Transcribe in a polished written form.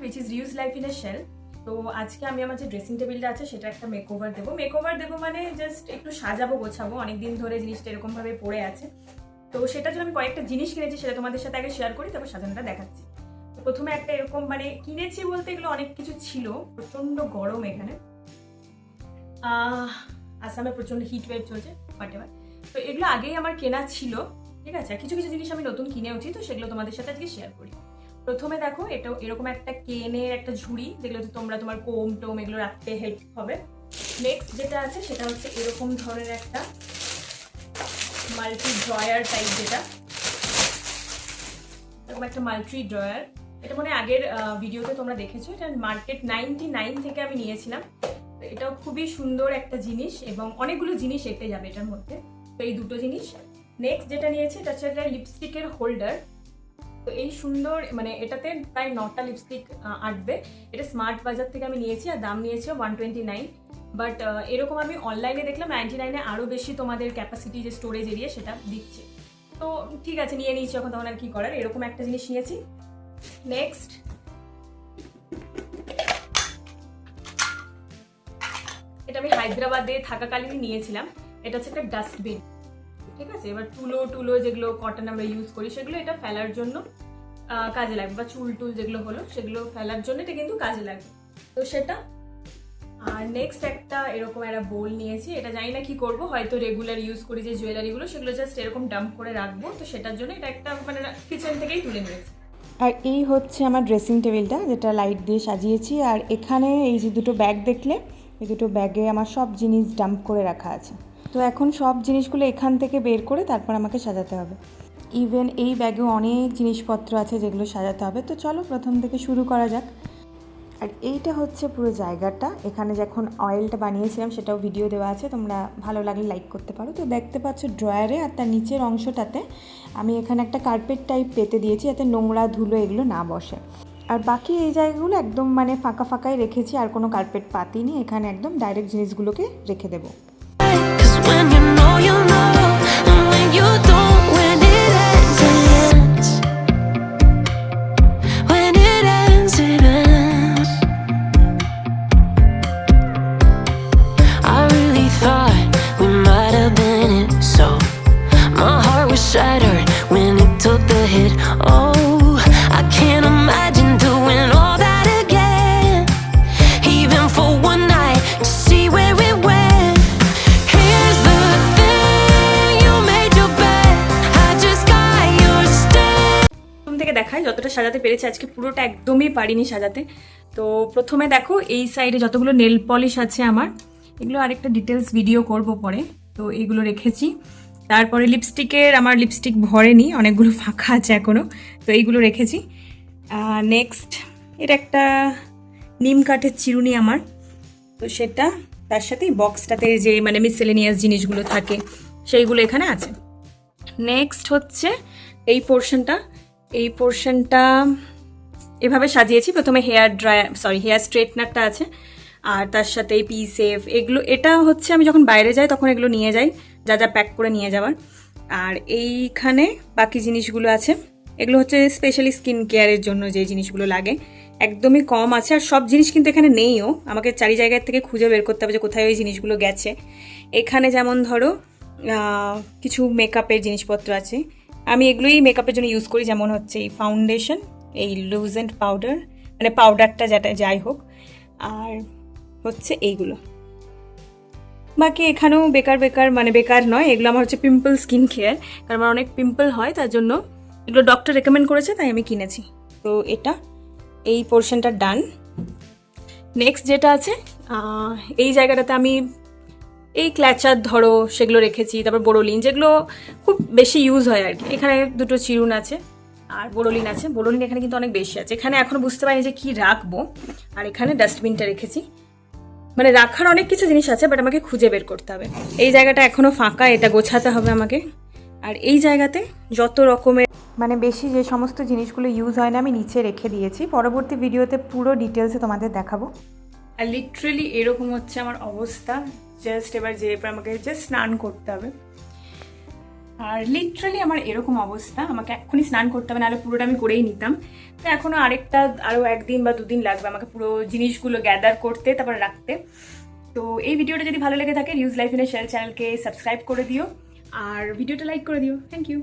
which is reuse life in a shell. তো আজকে আমি আমার যে ড্রেসিং টেবিলটা আছে সেটা একটা মেকওভার দেবো। মেকওভার দেবো মানে জাস্ট একটু সাজাবো গোছাবো, অনেকদিন ধরে জিনিসটা এরকমভাবে পড়ে আছে। তো সেটার জন্য আমি কয়েকটা জিনিস কিনেছি, সেটা তোমাদের সাথে আগে শেয়ার করি, তারপর সাজানোটা দেখাচ্ছি। তো প্রথমে একটা এরকম মানে কিনেছি বলতে এগুলো অনেক কিছু ছিল, প্রচণ্ড গরম এখানে, আসামে প্রচণ্ড হিট ওয়েভ চলছে হোয়াটএভার। তো এগুলো আগেই আমার কেনা ছিল, ঠিক আছে। কিছু কিছু জিনিস আমি নতুন কিনেওছি, তো সেগুলো তোমাদের সাথে আজকে শেয়ার করি। প্রথমে দেখো, এটা এরকম একটা কেনের একটা ঝুড়ি, যেগুলোতে তোমরা তোমার কোম টোম এগুলো রাখতে হেল্প হবে। নেক্সট যেটা আছে সেটা হচ্ছে এরকম ধরনের একটা মাল্টি ড্রয়ার টাইপ, যেটা এরকম একটা মাল্টি ড্রয়ার। এটা মানে আগের ভিডিওতে তোমরা দেখেছো, এটা মার্কেট 99 থেকে আমি নিয়েছিলাম। তো এটাও খুবই সুন্দর একটা জিনিস এবং অনেকগুলো জিনিস এতে যাবে এটার মধ্যে। তো এই দুটো জিনিস। নেক্সট যেটা নিয়েছি এটা হচ্ছে একটা লিপস্টিকের হোল্ডার। তো এই সুন্দর মানে এটাতে প্রায় 9টা লিপস্টিক আটবে। এটা স্মার্ট বাজার থেকে আমি নিয়েছি আর দাম নিয়েছে 129। বাট এরকম আমি অনলাইনে দেখলাম 99-এ আরও বেশি তোমাদের ক্যাপাসিটি যে স্টোরেজ এরিয়া সেটা দিচ্ছে। তো ঠিক আছে, নিয়ে নিয়েছি, এখন তখন আর কি করার। এরকম একটা জিনিস নিয়েছি। নেক্সট এটা আমি হায়দ্রাবাদে থাকাকালীনই নিয়েছিলাম। এটা হচ্ছে একটা ডাস্টবিন, ঠিক আছে। এবার টুলো যেগুলো কটন আমরা ইউজ করি সেগুলো এটা ফেলার জন্য কাজে লাগবে, বা চুল যেগুলো হলো সেগুলো ফেলার জন্য এটা কিন্তু কাজে লাগবে, তো সেটা। আর নেক্সট একটা এরকম একটা বোল নিয়েছি। এটা জানি না কি করবো, হয়তো রেগুলার ইউজ করি যে জুয়েলারিগুলো সেগুলো জাস্ট এরকম ডাম্প করে রাখবো, তো সেটার জন্য এটা একটা মানে কিচেন থেকেই তুলে নিয়েছি। আর এই হচ্ছে আমার ড্রেসিং টেবিলটা, যেটা লাইট দিয়ে সাজিয়েছি। আর এখানে এই যে দুটো ব্যাগ দেখলে, এই দুটো ব্যাগে আমার সব জিনিস ডাম্প করে রাখা আছে। তো এখন সব জিনিসগুলো এখান থেকে বের করে তারপর আমাকে সাজাতে হবে। ইভেন এই ব্যাগেও অনেক জিনিসপত্র আছে যেগুলো সাজাতে হবে। তো চলো প্রথম থেকে শুরু করা যাক। আর এইটা হচ্ছে পুরো জায়গাটা, এখানে যখন অয়েলটা বানিয়েছিলাম সেটাও ভিডিও দেওয়া আছে, তোমরা ভালো লাগলে লাইক করতে পারো। তো দেখতে পাচ্ছ ড্রয়ারে আর তার নিচের অংশটাতে আমি এখানে একটা কার্পেট টাইপ পেতে দিয়েছি, যাতে নোংরা ধুলো এগুলো না বসে। আর বাকি এই জায়গাগুলো একদম মানে ফাঁকা ফাঁকাই রেখেছি, আর কোনো কার্পেট পাতিনি। এখানে একদম ডাইরেক্ট জিনিসগুলোকে রেখে দেবো। Shattered when it took the hit. Oh, I can't imagine doing all that again, even for one night to see where it went. Here's the thing, you made your bed, I just got your stare. প্রথম থেকে দেখাই যতটা সাজাতে পেরেছি, আজকে পুরোটা একদমই পারিনি সাজাতে। তো প্রথমে দেখো এই সাইডে যতগুলো নেল পলিশ আছে আমার, এগুলো আরেকটা ডিটেলস ভিডিও করব পরে। তো এইগুলো রেখেছি। তারপরে লিপস্টিকের, আমার লিপস্টিক ভরেনি, অনেকগুলো ফাঁকা আছে এখনও, তো এইগুলো রেখেছি। নেক্সট এটা একটা নিম কাঠের চিরুনি আমার, তো সেটা, তার সাথে বক্সটাতে যে মানে মিসেলেনিয়াস জিনিসগুলো থাকে সেইগুলো এখানে আছে। নেক্সট হচ্ছে এই পোর্শনটা এভাবে সাজিয়েছি। প্রথমে হেয়ার স্ট্রেটনারটা আছে, আর তার সাথে এই পি সেফ এগুলো। এটা হচ্ছে আমি যখন বাইরে যাই তখন এগুলো নিয়ে যাই, যা যা প্যাক করে নিয়ে যাওয়ার। আর এইখানে বাকি জিনিসগুলো আছে, এগুলো হচ্ছে স্পেশালি স্কিন কেয়ারের জন্য যে জিনিসগুলো লাগে, একদমই কম আছে। আর সব জিনিস কিন্তু এখানে নেইও, আমাকে চারি জায়গার থেকে খুঁজে বের করতে হবে যে কোথায় ওই জিনিসগুলো গেছে। এখানে যেমন ধরো কিছু মেকআপের জিনিসপত্র আছে, আমি এগুলোই মেকআপের জন্য ইউজ করি, যেমন হচ্ছে এই ফাউন্ডেশন, এই লুজেন্ট পাউডার, মানে পাউডারটা যেটা যাই হোক, আর হচ্ছে এইগুলো। বাকি এখানেও বেকার মানে বেকার নয়, এগুলো আমার হচ্ছে পিম্পল স্কিন কেয়ার, কারণ আমার অনেক পিম্পল হয়, তার জন্য এগুলো ডক্টর রেকমেন্ড করেছে, তাই আমি কিনেছি। তো এটা এই পোর্শনটা ডান। নেক্সট যেটা আছে এই জায়গাটাতে আমি এই ক্ল্যাচার ধরো সেগুলো রেখেছি, তারপর বোরোলিন যেগুলো খুব বেশি ইউজ হয় আর কি। এখানে দুটো চিরুন আছে আর বোরোলিন আছে। বোরোলিন এখানে কিন্তু অনেক বেশি আছে, এখানে এখনও বুঝতে পারিনি যে কী রাখবো। আর এখানে ডাস্টবিনটা রেখেছি, মানে রাখার অনেক কিছু জিনিস আছে, বাট আমাকে খুঁজে বের করতে হবে। এই জায়গাটা এখনও ফাঁকা, এটা গোছাতে হবে আমাকে। আর এই জায়গাতে যত রকমের মানে বেশি যে সমস্ত জিনিসগুলো ইউজ হয় না আমি নিচে রেখে দিয়েছি, পরবর্তী ভিডিওতে পুরো ডিটেলসে তোমাদের দেখাবো। আর লিটারেলি এরকম হচ্ছে আমার অবস্থা। জাস্ট এবার আমাকে জাস্ট স্নান করতে হবে। আর লিটারালি আমার এরকম অবস্থা, আমাকে এক্ষুনি স্নান করতে হবে, নাহলে পুরোটা আমি করেই নিতাম। তো এখনও আরও 1 দিন বা 2 দিন লাগবে আমাকে পুরো জিনিসগুলো গ্যাদার করতে, তারপরে রাখতে। তো এই ভিডিওটা যদি ভালো লেগে থাকে reuse life in a shell চ্যানেলকে সাবস্ক্রাইব করে দিও আর ভিডিওটা লাইক করে দিও। Thank you.